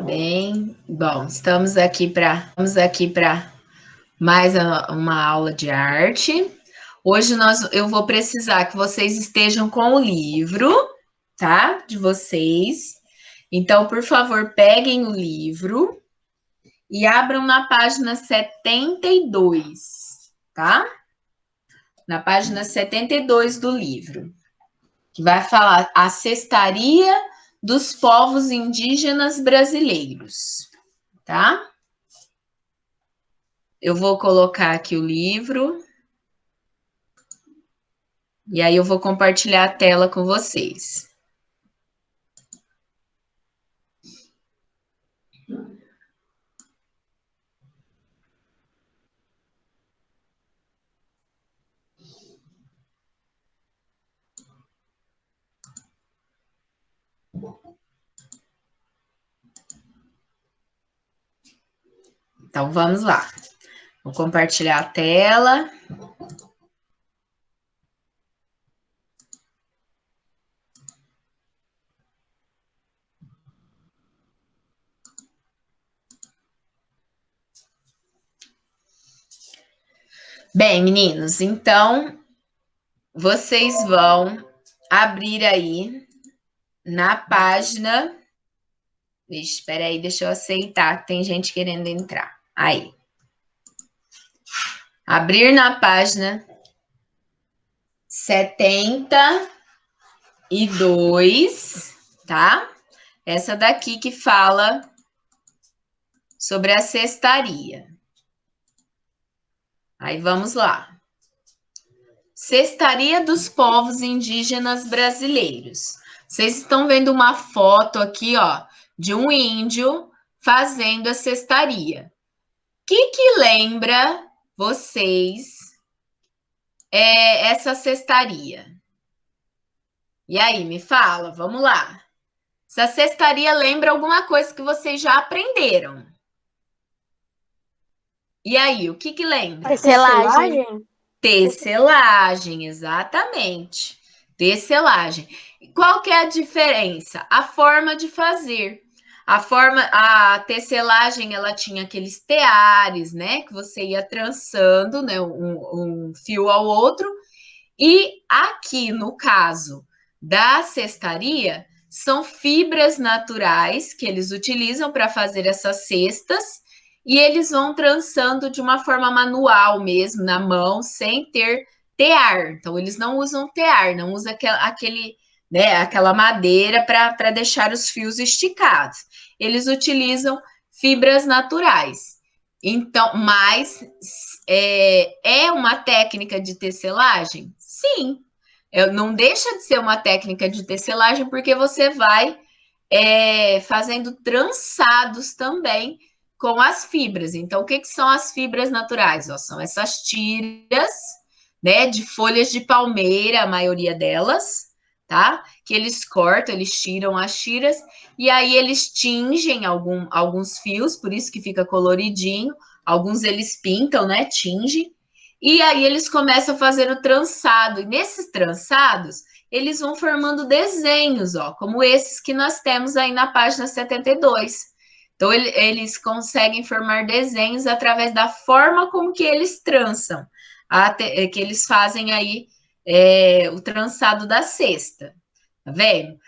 Bem, bom, estamos aqui para mais uma aula de arte. Hoje eu vou precisar que vocês estejam com o livro, tá? De vocês. Então, por favor, peguem o livro e abram na página 72, tá? Na página 72 do livro, que vai falar a cestaria dos povos indígenas brasileiros, tá? Eu vou colocar aqui o livro e aí eu vou compartilhar a tela com vocês. Então, vamos lá. Vou compartilhar a tela. Bem, meninos, então vocês vão abrir aí na página. Espera aí, deixa eu aceitar, tem gente querendo entrar. Aí. Abrir na página 72, tá? Essa daqui que fala sobre a cestaria. Aí vamos lá. Cestaria dos povos indígenas brasileiros. Vocês estão vendo uma foto aqui, ó, de um índio fazendo a cestaria. O que lembra vocês essa cestaria? E aí, me fala, vamos lá. Essa cestaria lembra alguma coisa que vocês já aprenderam? E aí, o que lembra? Tecelagem? Tecelagem, exatamente. Tecelagem. Qual que é a diferença? A forma de fazer. A tecelagem, ela tinha aqueles teares, né? Que você ia trançando, né? Um fio ao outro. E aqui, no caso da cestaria, são fibras naturais que eles utilizam para fazer essas cestas e eles vão trançando de uma forma manual mesmo, na mão, sem ter tear. Então, eles não usam tear, não usam aquela madeira para deixar os fios esticados. Eles utilizam fibras naturais. Então, mas é uma técnica de tecelagem? Sim. Não deixa de ser uma técnica de tecelagem, porque você vai fazendo trançados também com as fibras. Então, o que são as fibras naturais? Ó, são essas tiras, né, de folhas de palmeira, a maioria delas, tá? Que eles cortam, eles tiram as tiras, e aí eles tingem alguns fios, por isso que fica coloridinho. Alguns eles pintam, né, tinge. E aí eles começam a fazer o trançado. E nesses trançados, eles vão formando desenhos, ó, como esses que nós temos aí na página 72. Então, eles conseguem formar desenhos através da forma como que eles trançam, que eles fazem aí o trançado da cesta. Tá vendo?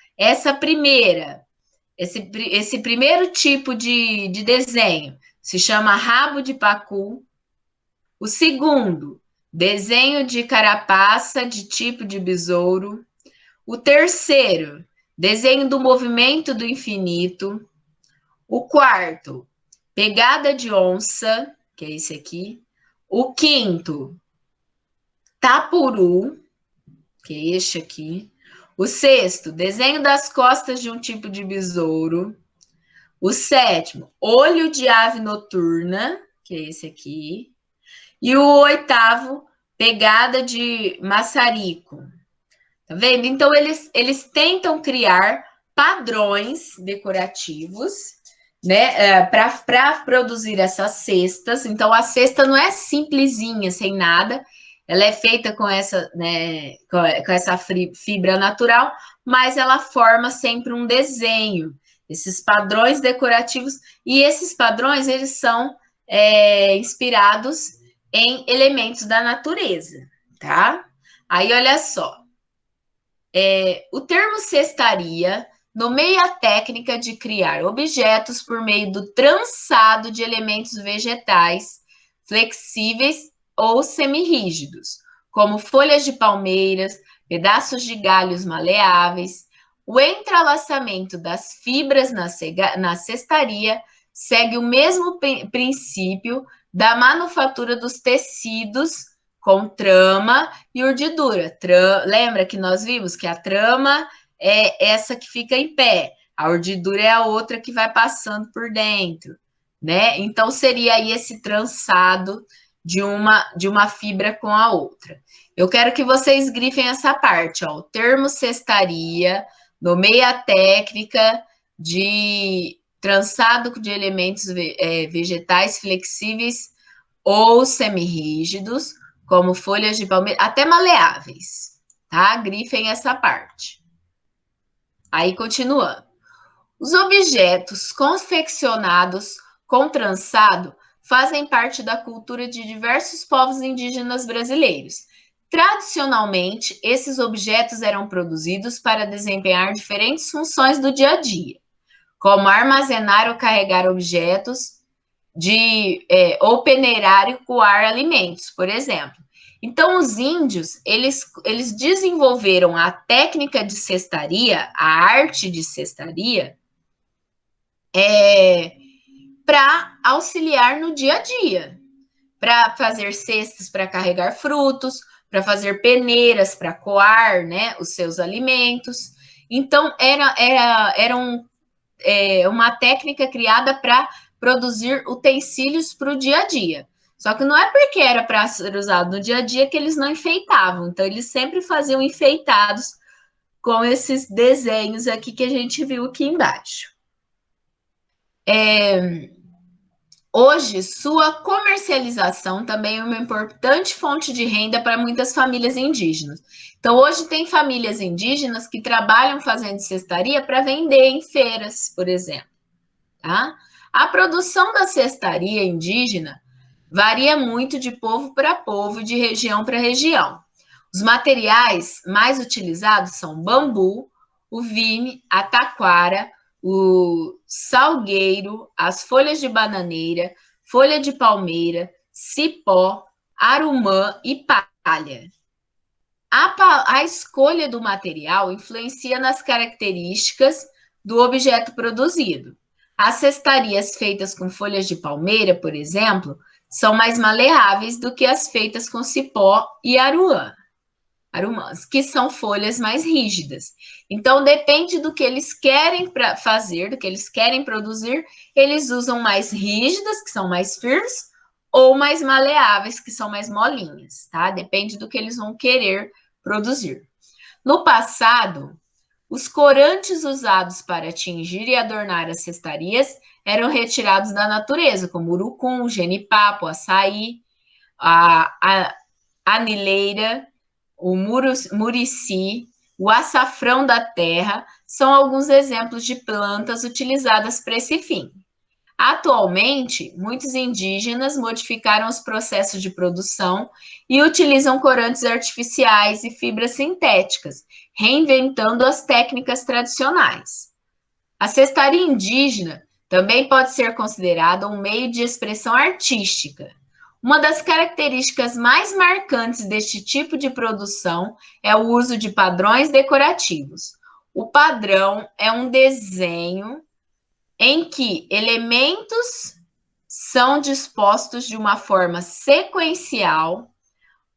Esse primeiro tipo de desenho se chama rabo de pacu. O segundo, desenho de carapaça de tipo de besouro. O terceiro, desenho do movimento do infinito. O quarto, pegada de onça, que é esse aqui. O quinto, tapuru, que é este aqui. O sexto, desenho das costas de um tipo de besouro. O sétimo, olho de ave noturna, que é esse aqui. E o oitavo, pegada de maçarico. Tá vendo? Então, eles tentam criar padrões decorativos, né, para produzir essas cestas. Então, a cesta não é simplesinha, sem nada. Ela é feita com essa, né, com essa fibra natural, mas ela forma sempre um desenho. Esses padrões decorativos, e esses padrões, eles são inspirados em elementos da natureza, tá? Aí, olha só, o termo cestaria nomeia a técnica de criar objetos por meio do trançado de elementos vegetais flexíveis ou semirrígidos, como folhas de palmeiras, pedaços de galhos maleáveis. O entrelaçamento das fibras na cestaria segue o mesmo princípio da manufatura dos tecidos com trama e urdidura. Lembra que nós vimos que a trama é essa que fica em pé, a urdidura é a outra que vai passando por dentro, né? Então seria aí esse trançado de uma fibra com a outra. Eu quero que vocês grifem essa parte, ó. O termo cestaria nomeia a técnica de trançado de elementos vegetais flexíveis ou semirrígidos, como folhas de palmeira, até maleáveis, tá? Grifem essa parte. Aí, continuando. Os objetos confeccionados com trançado fazem parte da cultura de diversos povos indígenas brasileiros. Tradicionalmente, esses objetos eram produzidos para desempenhar diferentes funções do dia a dia, como armazenar ou carregar objetos ou peneirar e coar alimentos, por exemplo. Então, os índios, eles desenvolveram a técnica de cestaria, a arte de cestaria, para auxiliar no dia a dia, para fazer cestas para carregar frutos, para fazer peneiras para coar, né, os seus alimentos. Então, era uma técnica criada para produzir utensílios para o dia a dia. Só que não é porque era para ser usado no dia a dia que eles não enfeitavam. Então, eles sempre faziam enfeitados com esses desenhos aqui que a gente viu aqui embaixo. Hoje, sua comercialização também é uma importante fonte de renda para muitas famílias indígenas. Então, hoje tem famílias indígenas que trabalham fazendo cestaria para vender em feiras, por exemplo. Tá? A produção da cestaria indígena varia muito de povo para povo e de região para região. Os materiais mais utilizados são bambu, o vime, a taquara, o salgueiro, as folhas de bananeira, folha de palmeira, cipó, arumã e palha. A escolha do material influencia nas características do objeto produzido. As cestarias feitas com folhas de palmeira, por exemplo, são mais maleáveis do que as feitas com cipó e arumãs, que são folhas mais rígidas. Então, depende do que eles querem fazer, do que eles querem produzir, eles usam mais rígidas, que são mais firmes, ou mais maleáveis, que são mais molinhas, tá? Depende do que eles vão querer produzir. No passado, os corantes usados para tingir e adornar as cestarias eram retirados da natureza, como urucum, genipapo, açaí, a anileira, o murici, o açafrão da terra, são alguns exemplos de plantas utilizadas para esse fim. Atualmente, muitos indígenas modificaram os processos de produção e utilizam corantes artificiais e fibras sintéticas, reinventando as técnicas tradicionais. A cestaria indígena também pode ser considerada um meio de expressão artística. Uma das características mais marcantes deste tipo de produção é o uso de padrões decorativos. O padrão é um desenho em que elementos são dispostos de uma forma sequencial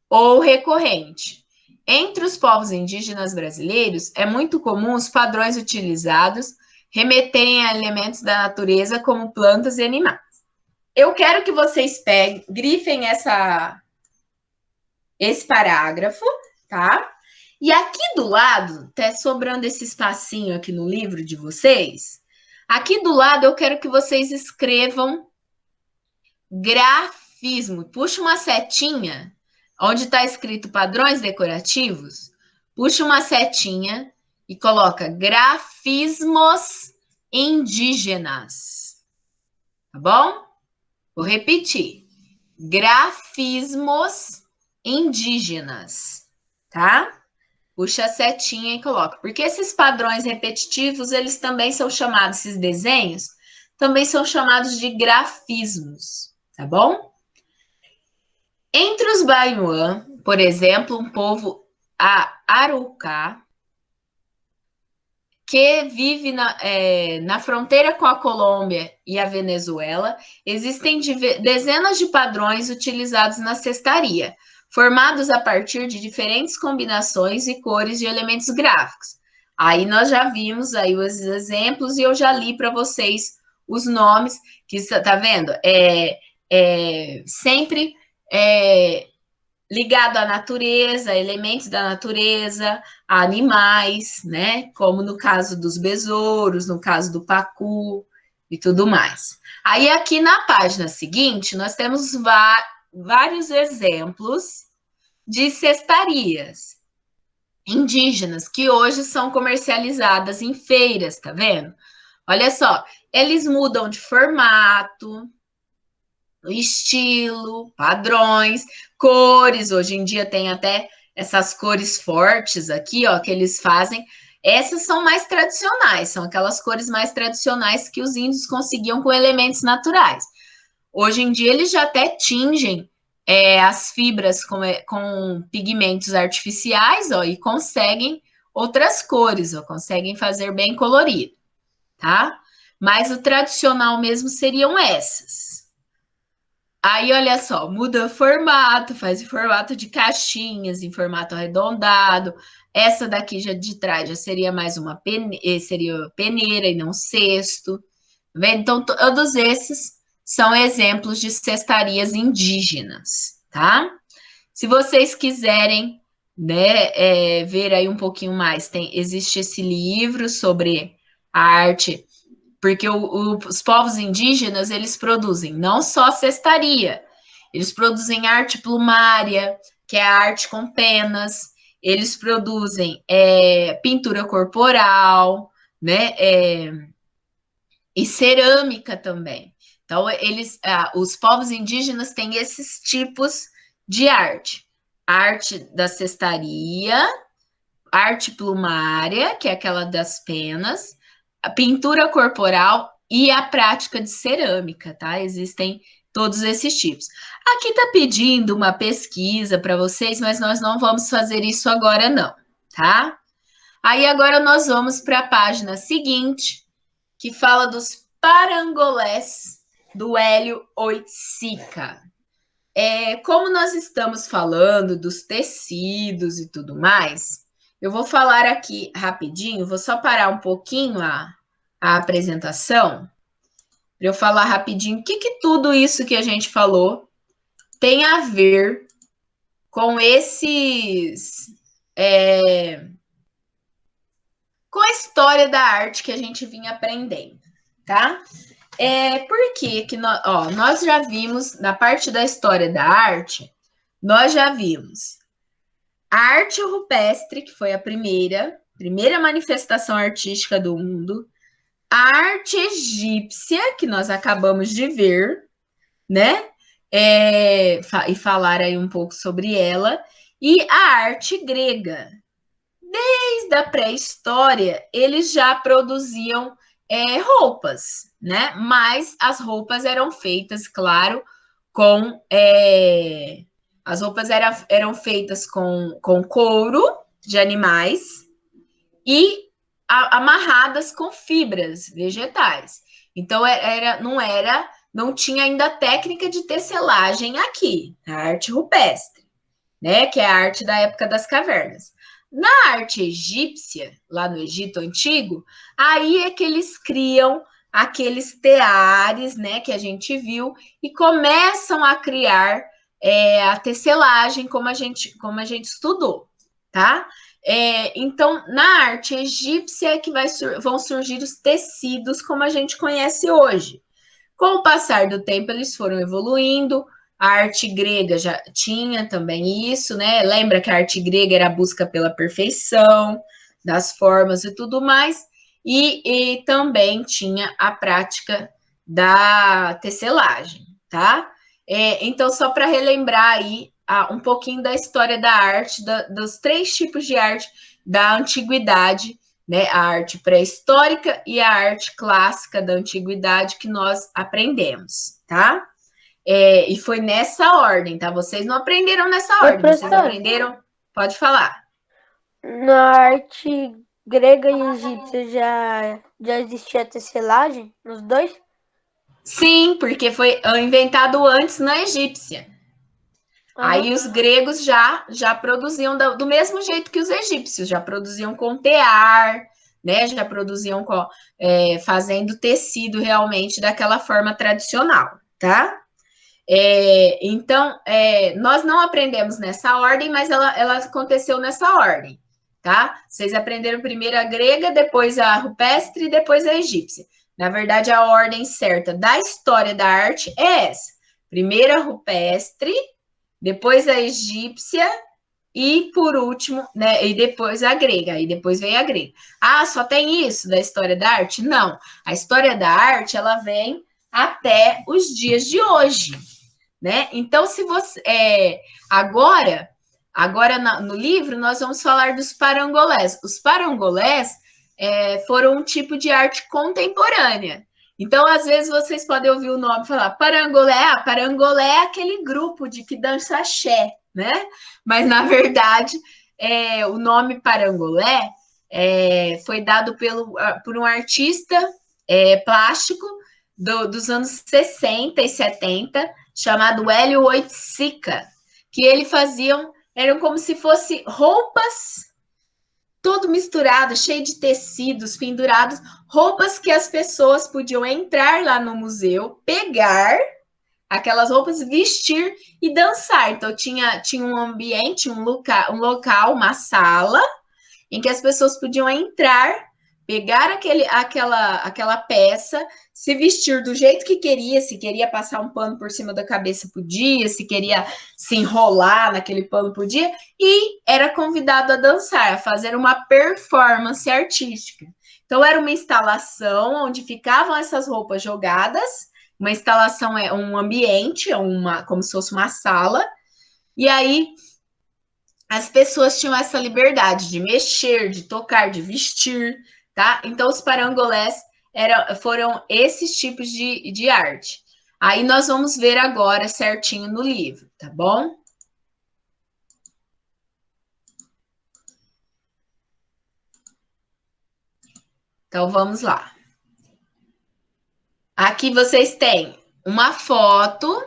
ou recorrente. Entre os povos indígenas brasileiros, é muito comum os padrões utilizados remeterem a elementos da natureza como plantas e animais. Eu quero que vocês grifem esse parágrafo, tá? E aqui do lado, tá sobrando esse espacinho aqui no livro de vocês. Aqui do lado, eu quero que vocês escrevam grafismo. Puxa uma setinha, onde está escrito padrões decorativos. Puxa uma setinha e coloca grafismos indígenas, tá bom? Vou repetir. Grafismos indígenas, tá? Puxa a setinha e coloca. Porque esses padrões repetitivos, eles também são chamados, esses desenhos, também são chamados de grafismos, tá bom? Entre os Baiuan, por exemplo, um povo Arucá, que vive na fronteira com a Colômbia e a Venezuela, existem dezenas de padrões utilizados na cestaria, formados a partir de diferentes combinações e cores de elementos gráficos. Aí nós já vimos aí os exemplos e eu já li para vocês os nomes, que tá vendo? Sempre ligado à natureza, elementos da natureza, a animais, né? Como no caso dos besouros, no caso do pacu e tudo mais. Aí aqui na página seguinte, nós temos vários exemplos de cestarias indígenas que hoje são comercializadas em feiras, tá vendo? Olha só, eles mudam de formato, estilo, padrões, cores. Hoje em dia tem até essas cores fortes aqui, ó, que eles fazem. Essas são mais tradicionais, são aquelas cores mais tradicionais que os índios conseguiam com elementos naturais. Hoje em dia eles já até tingem as fibras com pigmentos artificiais, ó, e conseguem outras cores, ó, conseguem fazer bem colorido, tá? Mas o tradicional mesmo seriam essas. Aí, olha só, muda o formato, faz em formato de caixinhas, em formato arredondado. Essa daqui já de trás já seria mais uma seria peneira e não cesto. Tá vendo? Então, todos esses são exemplos de cestarias indígenas, tá? Se vocês quiserem, né, ver aí um pouquinho mais, existe esse livro sobre a arte, porque os povos indígenas, eles produzem não só cestaria, eles produzem arte plumária, que é a arte com penas, eles produzem pintura corporal, né, e cerâmica também. Então, os povos indígenas têm esses tipos de arte. Arte da cestaria, arte plumária, que é aquela das penas, a pintura corporal e a prática de cerâmica, tá? Existem todos esses tipos. Aqui tá pedindo uma pesquisa para vocês, mas nós não vamos fazer isso agora não, tá? Aí agora nós vamos para a página seguinte, que fala dos parangolés do Hélio Oiticica. Como nós estamos falando dos tecidos e tudo mais, eu vou falar aqui rapidinho, vou só parar um pouquinho a apresentação, para eu falar rapidinho o que tudo isso que a gente falou tem a ver com com a história da arte que a gente vinha aprendendo, tá? Por que nós já vimos, na parte da história da arte, nós já vimos a arte rupestre, que foi a primeira manifestação artística do mundo, a arte egípcia, que nós acabamos de ver, né? E falar aí um pouco sobre ela, e a arte grega. Desde a pré-história, eles já produziam roupas, né? Mas as roupas eram feitas, claro, com. As roupas eram feitas com couro de animais e amarradas com fibras vegetais. Então, não tinha ainda técnica de tecelagem aqui, a arte rupestre, né? Que é a arte da época das cavernas. Na arte egípcia, lá no Egito Antigo, aí é que eles criam aqueles teares, né, que a gente viu, e começam a criar a tecelagem, como a gente estudou, tá? Então, na arte egípcia é que vão surgir os tecidos como a gente conhece hoje. Com o passar do tempo, eles foram evoluindo. A arte grega já tinha também isso, né? Lembra que a arte grega era a busca pela perfeição, das formas e tudo mais. e também tinha a prática da tecelagem, tá? Então, só para relembrar aí um pouquinho da história da arte, dos 3 tipos de arte da antiguidade, né? A arte pré-histórica e a arte clássica da antiguidade que nós aprendemos, tá? E foi nessa ordem, tá? Vocês não aprenderam nessa ordem, vocês aprenderam. Pode falar. Na arte grega e egípcia já existia tecelagem nos dois? Sim, porque foi inventado antes na egípcia. Aí os gregos já produziam do mesmo jeito que os egípcios, já produziam com tear, né? Já produziam fazendo tecido realmente daquela forma tradicional, tá? Então, nós não aprendemos nessa ordem, mas ela aconteceu nessa ordem, tá? Vocês aprenderam primeiro a grega, depois a rupestre e depois a egípcia. Na verdade, a ordem certa da história da arte é essa. Primeiro a rupestre, depois a egípcia e, por último, né, e depois a grega. Aí depois vem a grega. Ah, só tem isso da história da arte? Não. A história da arte, ela vem até os dias de hoje, né? Então, se você agora no livro nós vamos falar dos parangolés. Os parangolés foram um tipo de arte contemporânea. Então, às vezes vocês podem ouvir o nome falar parangolé. Parangolé é aquele grupo de que dança axé, né? Mas na verdade o nome parangolé foi dado por um artista plástico dos anos 60 e 70, chamado Hélio Oiticica, que eram como se fossem roupas, todo misturado, cheio de tecidos pendurados, roupas que as pessoas podiam entrar lá no museu, pegar aquelas roupas, vestir e dançar. Então tinha um ambiente, um local, uma sala, em que as pessoas podiam entrar, pegar aquela peça, se vestir do jeito que queria, se queria passar um pano por cima da cabeça, podia, se queria se enrolar naquele pano, podia, e era convidado a dançar, a fazer uma performance artística. Então, era uma instalação onde ficavam essas roupas jogadas, uma instalação é um ambiente, como se fosse uma sala, e aí as pessoas tinham essa liberdade de mexer, de tocar, de vestir, tá? Então, os parangolés foram esses tipos de arte. Aí nós vamos ver agora certinho no livro, tá bom? Então, vamos lá. Aqui vocês têm uma foto,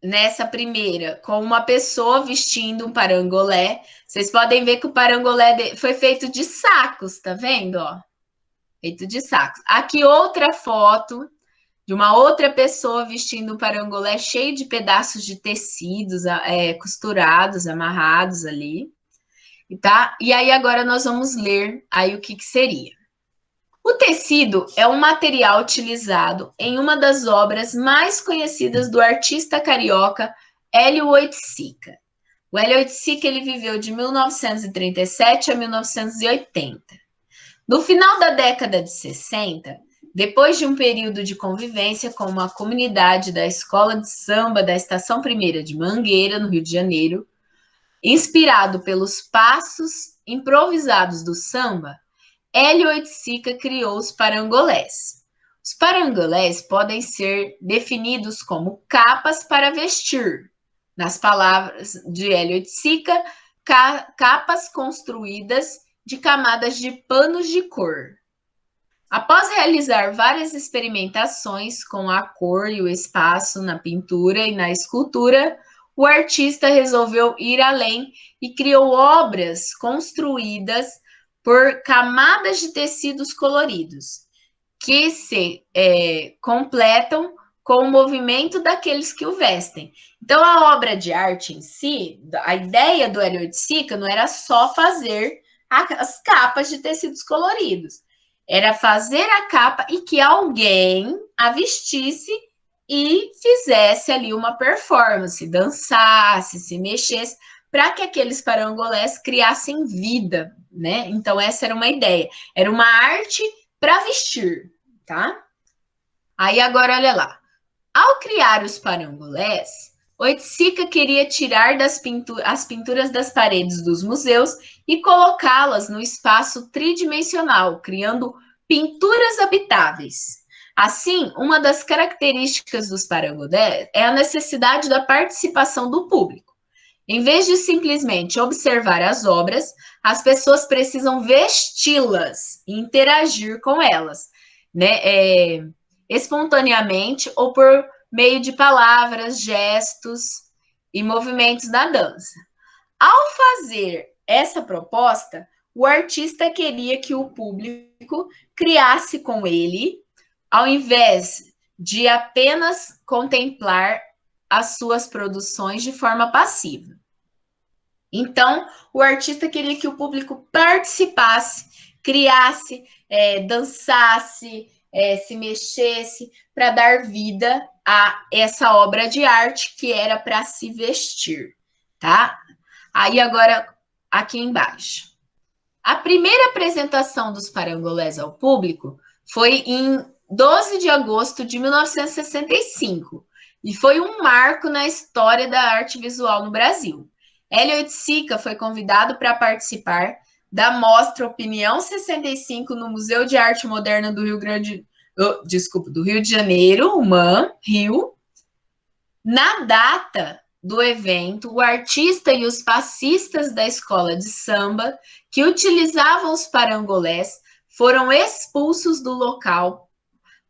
nessa primeira, com uma pessoa vestindo um parangolé. Vocês podem ver que o parangolé foi feito de sacos, tá vendo? Ó? Feito de sacos. Aqui outra foto de uma outra pessoa vestindo um parangolé cheio de pedaços de tecidos costurados, amarrados ali. Tá? E aí agora nós vamos ler aí o que seria. O tecido é um material utilizado em uma das obras mais conhecidas do artista carioca Hélio Oiticica. O Hélio Oiticica ele viveu de 1937 a 1980. No final da década de 60, depois de um período de convivência com uma comunidade da escola de samba da Estação Primeira de Mangueira, no Rio de Janeiro, inspirado pelos passos improvisados do samba, Hélio Oiticica criou os parangolés. Os parangolés podem ser definidos como capas para vestir. Nas palavras de Hélio Oiticica, capas construídas de camadas de panos de cor. Após realizar várias experimentações com a cor e o espaço na pintura e na escultura, o artista resolveu ir além e criou obras construídas por camadas de tecidos coloridos, que se completam com o movimento daqueles que o vestem. Então, a obra de arte em si, a ideia do Hélio Oiticica não era só fazer as capas de tecidos coloridos, era fazer a capa e que alguém a vestisse e fizesse ali uma performance, dançasse, se mexesse, para que aqueles parangolés criassem vida, né? Então, essa era uma ideia. Era uma arte para vestir, tá? Aí, agora, olha lá. Ao criar os parangolés, Oiticica queria tirar as pinturas das paredes dos museus e colocá-las no espaço tridimensional, criando pinturas habitáveis. Assim, uma das características dos parangolés é a necessidade da participação do público. Em vez de simplesmente observar as obras, as pessoas precisam vesti-las e interagir com elas, né? Espontaneamente ou por meio de palavras, gestos e movimentos da dança. Ao fazer essa proposta, o artista queria que o público criasse com ele, ao invés de apenas contemplar as suas produções de forma passiva. Então, o artista queria que o público participasse, criasse, dançasse, se mexesse, para dar vida a essa obra de arte que era para se vestir, tá? Aí agora, aqui embaixo. A primeira apresentação dos parangolés ao público foi em 12 de agosto de 1965 e foi um marco na história da arte visual no Brasil. Hélio Oiticica foi convidado para participar da mostra Opinião 65 no Museu de Arte Moderna do do Rio de Janeiro, o MAM, Rio. Na data do evento, o artista e os passistas da escola de samba que utilizavam os parangolés foram expulsos do local,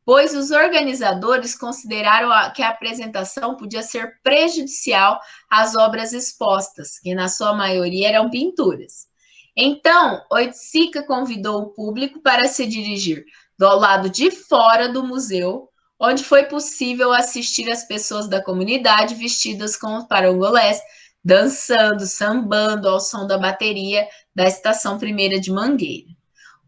pois os organizadores consideraram que a apresentação podia ser prejudicial às obras expostas, que na sua maioria eram pinturas. Então, Oiticica convidou o público para se dirigir do lado de fora do museu, onde foi possível assistir as pessoas da comunidade vestidas com os parangolés, dançando, sambando ao som da bateria da Estação Primeira de Mangueira.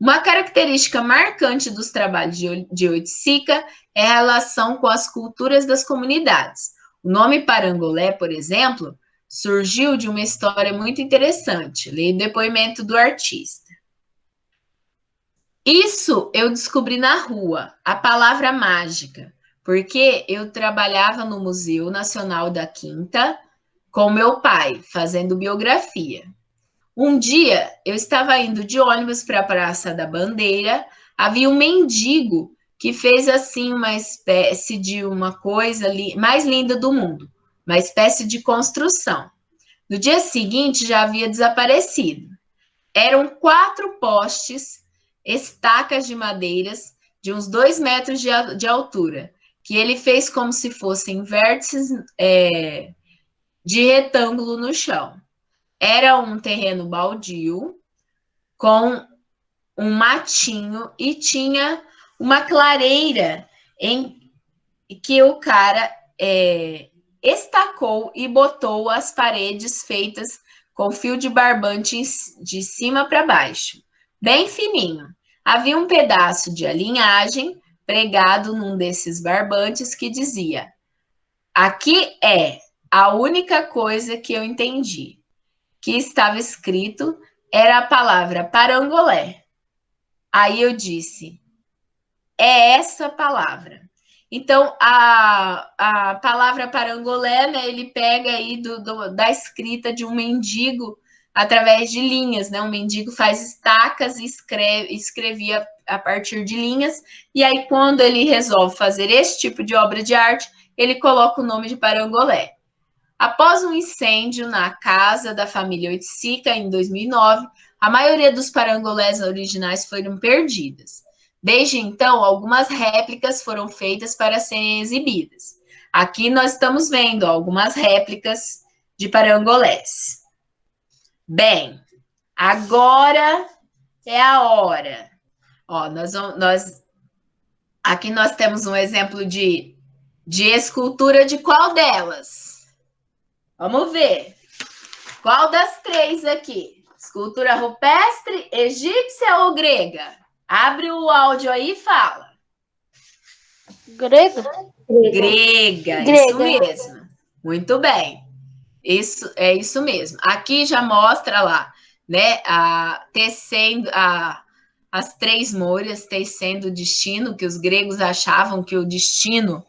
Uma característica marcante dos trabalhos de Oiticica é a relação com as culturas das comunidades. O nome parangolé, por exemplo, surgiu de uma história muito interessante. Leia o depoimento do artista. Isso eu descobri na rua, a palavra mágica, porque eu trabalhava no Museu Nacional da Quinta com meu pai, fazendo biografia. Um dia, eu estava indo de ônibus para a Praça da Bandeira, havia um mendigo que fez assim uma espécie de uma coisa mais linda do mundo, uma espécie de construção. No dia seguinte, já havia desaparecido. Eram 4 postes, estacas de madeiras de uns 2 metros de altura, que ele fez como se fossem vértices de retângulo no chão. Era um terreno baldio, com um matinho, e tinha uma clareira em que o cara estacou e botou as paredes feitas com fio de barbante de cima para baixo, bem fininho. Havia um pedaço de alinhagem pregado num desses barbantes que dizia: aqui é a única coisa que eu entendi. Que estava escrito era a palavra parangolé. Aí eu disse, é essa palavra. Então, a palavra parangolé, né, ele pega aí da escrita de um mendigo através de linhas, né? Um mendigo faz estacas e escrevia a partir de linhas, e aí quando ele resolve fazer esse tipo de obra de arte, ele coloca o nome de parangolé. Após um incêndio na casa da família Oiticica, em 2009, a maioria dos parangolés originais foram perdidas. Desde então, algumas réplicas foram feitas para serem exibidas. Aqui nós estamos vendo algumas réplicas de parangolés. Bem, agora é a hora. Ó, aqui nós temos um exemplo de escultura de qual delas? Vamos ver. Qual das 3 aqui? Escultura rupestre, egípcia ou grega? Abre o áudio aí e fala. Grega? Grega, isso mesmo. Muito bem. Isso é isso mesmo. Aqui já mostra lá, né, tecendo as três moiras, tecendo o destino, que os gregos achavam que o destino,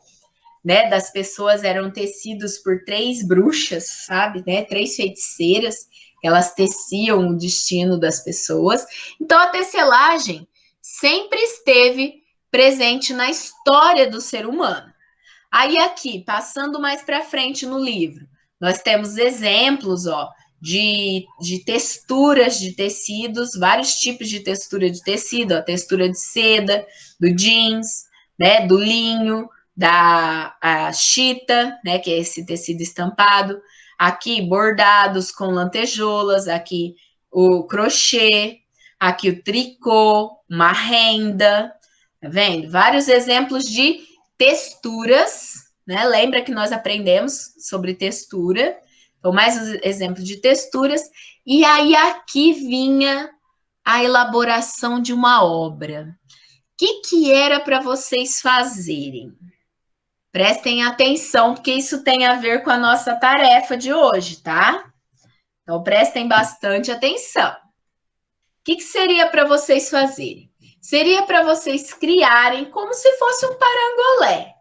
né, das pessoas eram tecidos por três bruxas, sabe, né, três feiticeiras, elas teciam o destino das pessoas. Então a tecelagem sempre esteve presente na história do ser humano. Aí aqui, passando mais para frente no livro, nós temos exemplos, ó, de texturas de tecidos, vários tipos de textura de tecido, ó, textura de seda, do jeans, né, do linho, da chita, né, que é esse tecido estampado. Aqui, bordados com lantejoulas, aqui o crochê, aqui o tricô, uma renda, tá vendo? Vários exemplos de texturas, né? Lembra que nós aprendemos sobre textura. Então, mais um exemplo de texturas. E aí, aqui vinha a elaboração de uma obra. O que era para vocês fazerem? Prestem atenção, porque isso tem a ver com a nossa tarefa de hoje, tá? Então, prestem bastante atenção. O que seria para vocês fazerem? Seria para vocês criarem como se fosse um parangolé,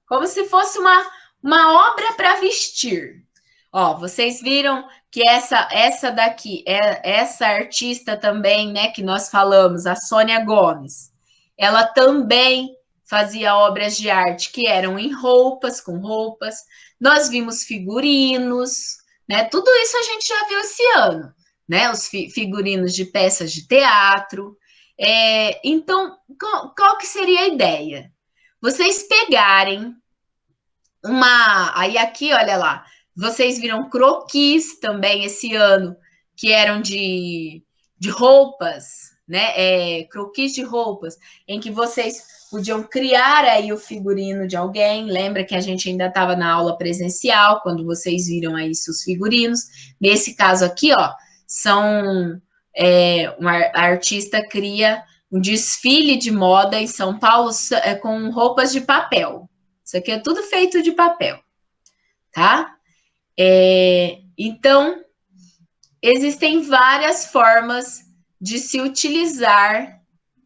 como se fosse uma obra para vestir. Ó, vocês viram que essa daqui, essa artista também, né, que nós falamos, a Sônia Gomes, ela também fazia obras de arte que eram em roupas, com roupas. Nós vimos figurinos, né? Tudo isso a gente já viu esse ano, né? Os figurinos de peças de teatro. Então, qual que seria a ideia? Vocês pegarem aí aqui, olha lá, vocês viram croquis também esse ano, que eram de roupas, né? Croquis de roupas, em que vocês podiam criar aí o figurino de alguém. Lembra que a gente ainda estava na aula presencial, quando vocês viram aí seus figurinos. Nesse caso aqui, ó, uma artista cria um desfile de moda em São Paulo com roupas de papel. Isso aqui é tudo feito de papel, tá? Então, existem várias formas de se utilizar,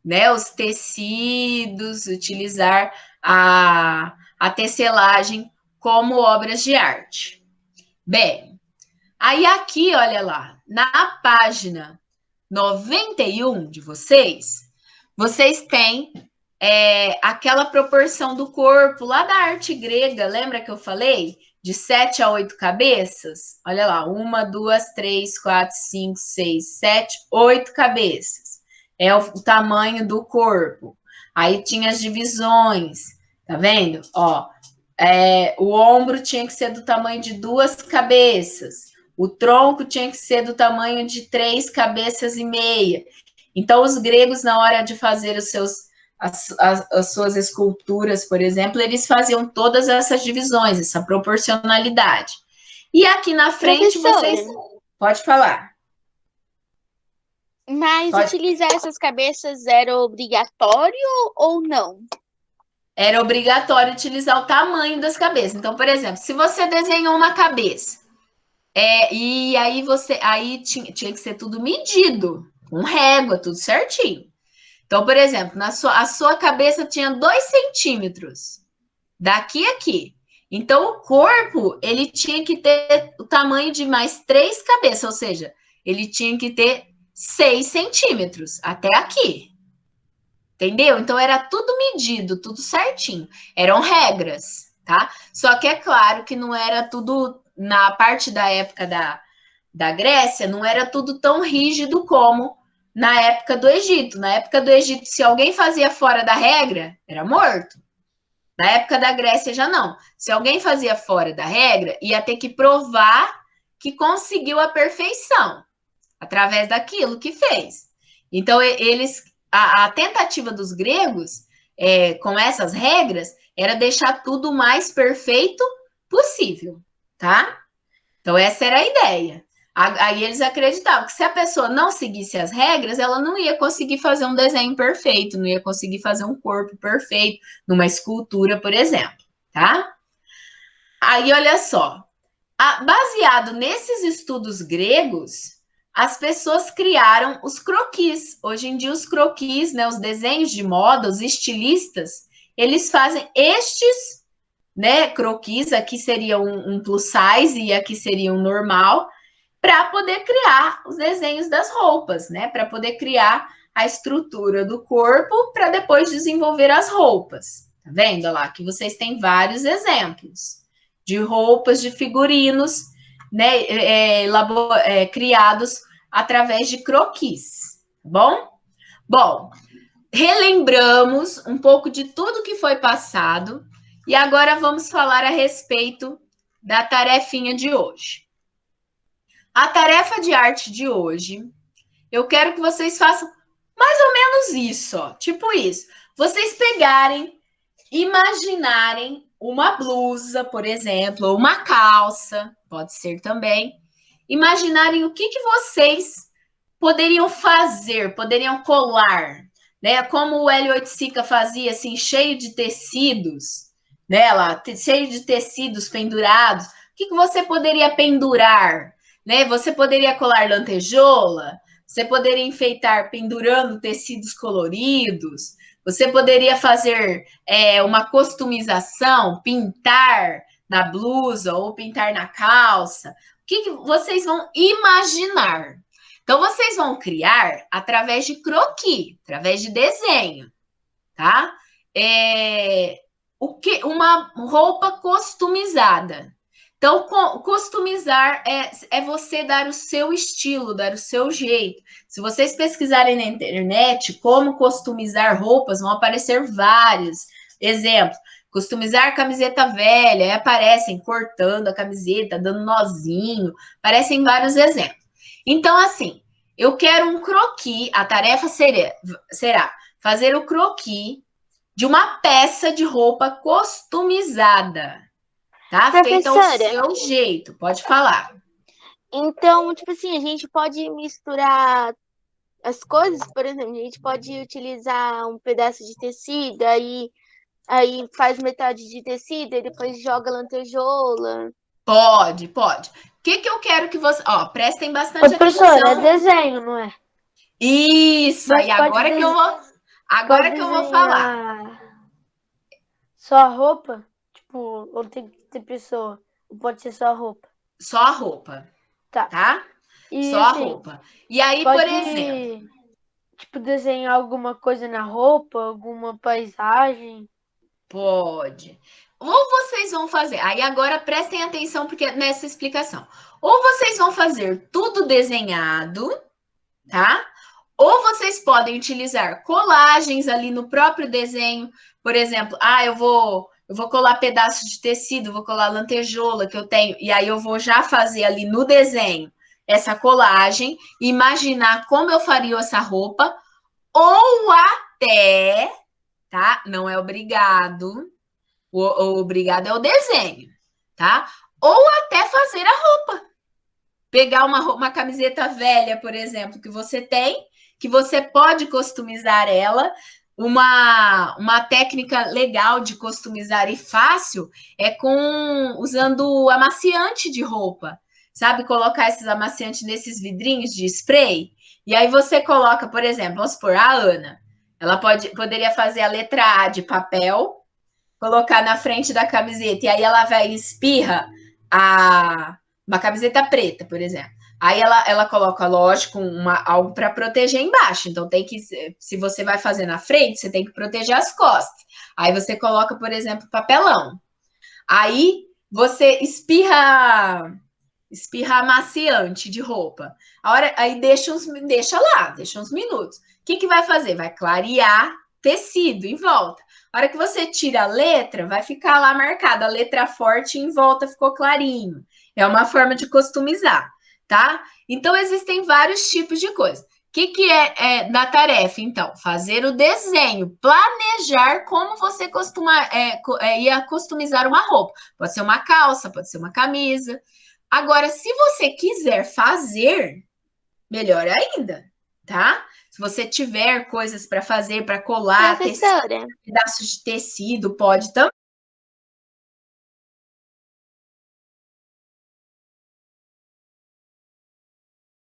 né, os tecidos, utilizar a tecelagem como obras de arte. Bem, aí aqui, olha lá, na página 91 de vocês têm aquela proporção do corpo lá da arte grega, lembra que eu falei? De 7 a 8 cabeças? Olha lá, 1, 2, 3, 4, 5, 6, 7, 8 cabeças. É o tamanho do corpo. Aí tinha as divisões, tá vendo? Ó, o ombro tinha que ser do tamanho de 2 cabeças. O tronco tinha que ser do tamanho de 3 cabeças e meia. Então, os gregos, na hora de fazer as suas esculturas, por exemplo, eles faziam todas essas divisões, essa proporcionalidade. E aqui na frente, vocês... Pode falar. Mas utilizar essas cabeças era obrigatório ou não? Era obrigatório utilizar o tamanho das cabeças. Então, por exemplo, se você desenhou uma cabeça, e aí tinha que ser tudo medido, com régua, tudo certinho. Então, por exemplo, a sua cabeça tinha 2 centímetros, daqui a aqui. Então, o corpo, ele tinha que ter o tamanho de mais 3 cabeças, ou seja, ele tinha que ter 6 centímetros, até aqui. Entendeu? Então, era tudo medido, tudo certinho. Eram regras, tá? Só que é claro que não era tudo, na parte da época da Grécia, não era tudo tão rígido como na época do Egito. Na época do Egito, se alguém fazia fora da regra, era morto. Na época da Grécia já não. Se alguém fazia fora da regra, ia ter que provar que conseguiu a perfeição através daquilo que fez. Então, a tentativa dos gregos, com essas regras, era deixar tudo o mais perfeito possível, tá? Então, essa era a ideia. Aí eles acreditavam que se a pessoa não seguisse as regras, ela não ia conseguir fazer um desenho perfeito, não ia conseguir fazer um corpo perfeito numa escultura, por exemplo, tá? Aí, olha só. Baseado nesses estudos gregos, as pessoas criaram os croquis. Hoje em dia, os croquis, né, os desenhos de moda, os estilistas, eles fazem estes, né, croquis. Aqui seria um plus size e aqui seria um normal, para poder criar os desenhos das roupas, né, para poder criar a estrutura do corpo para depois desenvolver as roupas. Tá vendo lá? Aqui vocês têm vários exemplos de roupas, de figurinos, né, criados através de croquis, tá bom? Bom, relembramos um pouco de tudo que foi passado e agora vamos falar a respeito da tarefinha de hoje. A tarefa de arte de hoje, eu quero que vocês façam mais ou menos isso, ó, tipo isso. Vocês pegarem, imaginarem uma blusa, por exemplo, ou uma calça, pode ser também. Imaginarem o que vocês poderiam fazer, poderiam colar, né? Como o Hélio Oiticica fazia, assim, cheio de tecidos, né? Lá, cheio de tecidos pendurados. O que você poderia pendurar, né? Você poderia colar lantejola, você poderia enfeitar pendurando tecidos coloridos, você poderia fazer uma customização, pintar na blusa ou pintar na calça. O que vocês vão imaginar? Então, vocês vão criar através de croquis, através de desenho, tá? Uma roupa customizada. Então, customizar é você dar o seu estilo, dar o seu jeito. Se vocês pesquisarem na internet como customizar roupas, vão aparecer vários exemplos. Customizar camiseta velha, aí aparecem cortando a camiseta, dando nozinho, aparecem vários exemplos. Então, assim, eu quero um croquis, a tarefa será fazer o croquis de uma peça de roupa customizada. Tá? Feita ao seu jeito, pode falar. Então, tipo assim, a gente pode misturar as coisas, por exemplo, a gente pode utilizar um pedaço de tecido, aí faz metade de tecido e depois joga lantejola. Pode. O que eu quero que você... Ó, prestem bastante professor, atenção. é desenho, não é? Isso, Mas aí agora que eu vou... Agora que eu vou falar. Só a roupa? Tipo, ou tem que ter pessoa? Ou pode ser só a roupa? Só a roupa, tá? E, só a assim, roupa. E aí, por exemplo... Tipo, desenhar alguma coisa na roupa, alguma paisagem? Pode. Ou vocês vão fazer... Aí agora prestem atenção porque nessa explicação. Ou vocês vão fazer tudo desenhado, tá? Ou vocês podem utilizar colagens ali no próprio desenho. Por exemplo, eu vou colar pedaços de tecido, vou colar lantejola que eu tenho, e aí eu vou já fazer ali no desenho essa colagem, imaginar como eu faria essa roupa, ou até, tá? Não é obrigado, o obrigado é o desenho, tá? Ou até fazer a roupa. Pegar uma camiseta velha, por exemplo, que você tem, que você pode customizar ela. Uma técnica legal de customizar e fácil é usando amaciante de roupa. Sabe, colocar esses amaciantes nesses vidrinhos de spray. E aí você coloca, por exemplo, vamos supor, a Ana. Ela poderia fazer a letra A de papel, colocar na frente da camiseta, e aí ela vai e espirra uma camiseta preta, por exemplo. Aí ela coloca, lógico, algo para proteger embaixo. Então, se você vai fazer na frente, você tem que proteger as costas. Aí você coloca, por exemplo, papelão. Aí você espirra amaciante de roupa. Aí deixa uns minutos. O que vai fazer? Vai clarear tecido em volta. A hora que você tira a letra, vai ficar lá marcada. A letra forte em volta ficou clarinho. É uma forma de customizar, tá? Então, existem vários tipos de coisa. O que é da tarefa, então? Fazer o desenho, planejar como você ia customizar uma roupa. Pode ser uma calça, pode ser uma camisa. Agora, se você quiser fazer, melhor ainda, tá? Se você tiver coisas para fazer, para colar, Professora, pedaços de tecido, pode também.